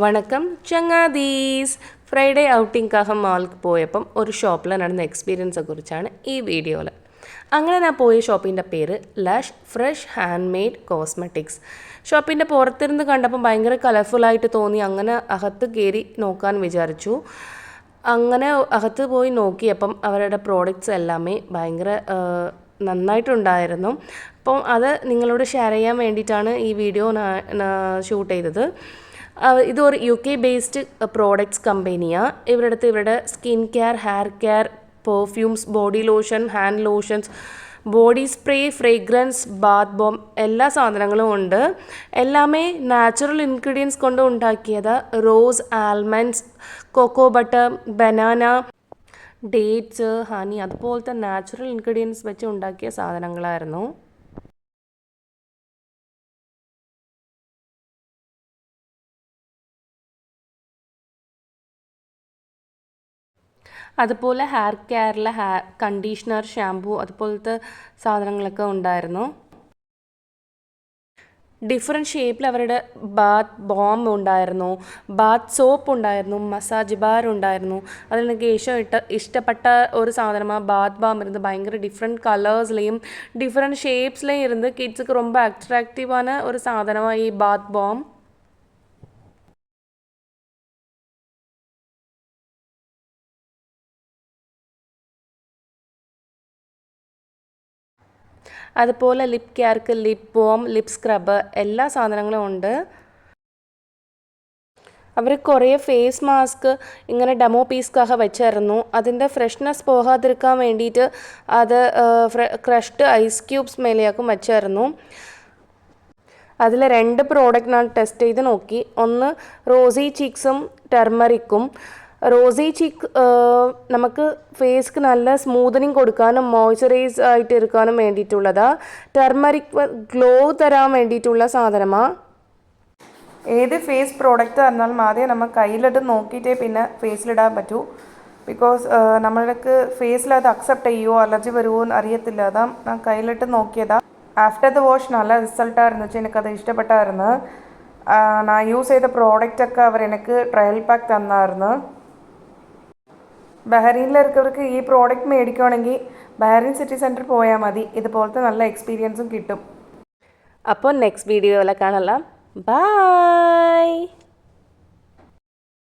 വണക്കം ചങ്ങാതീസ്. ഫ്രൈഡേ ഔട്ടിങ്കാக മാൾക്ക് പോയപ്പം ഒരു ഷോപ്പിൽ നടന്ന എക്സ്പീരിയൻസെ കുറിച്ചാണ് ഈ വീഡിയോയിൽ. അങ്ങനെ ഞാൻ പോയ ഷോപ്പിൻ്റെ പേര് Lush fresh hand made cosmetics. ഷോപ്പിൻ്റെ പുറത്തിരുന്ന് കണ്ടപ്പം ഭയങ്കര കളർഫുള്ളായിട്ട് തോന്നി. അങ്ങനെ അകത്ത് കയറി നോക്കാൻ വിചാരിച്ചു. അങ്ങനെ അകത്ത് പോയി നോക്കിയപ്പം അവരുടെ പ്രോഡക്റ്റ്സ് എല്ലാമേ ഭയങ്കര നന്നായിട്ടുണ്ടായിരുന്നു. അപ്പം അത് നിങ്ങളോട് ഷെയർ ചെയ്യാൻ വേണ്ടിയിട്ടാണ് ഈ വീഡിയോ ഷൂട്ട് ചെയ്തത്. ഇതൊരു UK ബേസ്ഡ് പ്രോഡക്ട്സ് കമ്പനിയാണ്. ഇവരുടെ skin care, hair care, perfumes, body lotion, hand lotions, body spray, fragrance, bath bomb എല്ലാ സാധനങ്ങളും ഉണ്ട്. എല്ലാമേ നാച്ചുറൽ ഇൻഗ്രീഡിയൻസ് കൊണ്ട് ഉണ്ടാക്കിയത്. Rose, almonds, cocoa butter, banana, dates, honey അതുപോലത്തെ നാച്ചുറൽ ഇൻഗ്രീഡിയൻസ് വെച്ച് ഉണ്ടാക്കിയ സാധനങ്ങളായിരുന്നു. അതുപോലെ ഹെയർ കെയറിലെ കണ്ടീഷണർ, ഷാംപൂ അതുപോലത്തെ സാധനങ്ങളൊക്കെ ഉണ്ടായിരുന്നു. ഡിഫറെൻറ്റ് ഷേപ്പിൽ അവരുടെ ബാത്ത് ബോം ഉണ്ടായിരുന്നു, ബാത്ത് സോപ്പ് ഉണ്ടായിരുന്നു, മസാജ് ബാർ ഉണ്ടായിരുന്നു. അതിൽ എനിക്ക് ഇഷ്ടപ്പെട്ട ഒരു സാധനമാണ് ബാത്ത് ബാം. ഇരുന്ന് ഭയങ്കര ഡിഫറെൻറ്റ് കളേഴ്സ്ലെയും ഡിഫറെൻറ്റ് ഷേപ്സ്ലെയും ഇരുന്ന് കിഡ്സുக்கு ரொம்ப അട്രാക്റ്റീവാன ഒരു സാധനമാണ് ഈ ബാത്ത് ബോം. അതുപോലെ ലിപ് കെയർക്ക് ലിപ് ബാം, ലിപ് സ്ക്രബ് എല്ലാ സാധനങ്ങളും ഉണ്ട്. അവർ കുറേ ഫേസ് മാസ്ക് ഇങ്ങനെ ഡെമോ പീസ്ക്കാக വെച്ചായിരുന്നു. അതിൻ്റെ ഫ്രഷ്നെസ് പോകാതിരിക്കാൻ വേണ്ടിയിട്ട് അത് ക്രഷ്ഡ് ഐസ് ക്യൂബ്സ് മേലെയാക്കും വെച്ചായിരുന്നു. അതിൽ 2 പ്രോഡക്റ്റ് ഞാൻ ടെസ്റ്റ് ചെയ്ത് നോക്കി. ഒന്ന് റോസി ചീക്സും ടെർമറിക്കും. റോസി ചീക്ക് നമുക്ക് ഫേസ്ക്ക് നല്ല സ്മൂത്തനിങ് കൊടുക്കാനും മോയ്സ്ചറൈസ് ആയിട്ട് ഇരിക്കാനും വേണ്ടിയിട്ടുള്ളതാണ്. ടെർമറിക് ഗ്ലോ തരാൻ വേണ്ടിയിട്ടുള്ള സാധനമാണ്. ഏത് ഫേസ് പ്രോഡക്റ്റ് തന്നാലും ആദ്യം നമ്മൾ കയ്യിലിട്ട് നോക്കിയിട്ടേ പിന്നെ ഫേസിലിടാൻ പറ്റൂ. ബിക്കോസ് നമ്മൾക്ക് ഫേസിൽ അത് അക്സെപ്റ്റ് ചെയ്യുമോ അലർജി വരുമോ എന്ന് അറിയത്തില്ല. അതാ ഞാൻ കയ്യിലിട്ട് നോക്കിയതാണ്. ആഫ്റ്റർ ദ വാഷ് നല്ല റിസൾട്ടായിരുന്നു. വെച്ചാൽ എനിക്കത് ഇഷ്ടപ്പെട്ടായിരുന്നു. ഞാൻ യൂസ് ചെയ്ത പ്രോഡക്റ്റൊക്കെ അവർ എനിക്ക് ട്രയൽ പാക്ക് തന്നായിരുന്നു. ബഹ്റൈനിലിരിക്കവർക്ക് ഈ പ്രോഡക്റ്റ് മേടിക്കുകയാണെങ്കിൽ ബഹ്റൈൻ സിറ്റി സെൻറ്റർ പോയാൽ മതി. ഇതുപോലത്തെ നല്ല എക്സ്പീരിയൻസും കിട്ടും. അപ്പോൾ നെക്സ്റ്റ് വീഡിയോയിൽ കാണാം. ബൈ.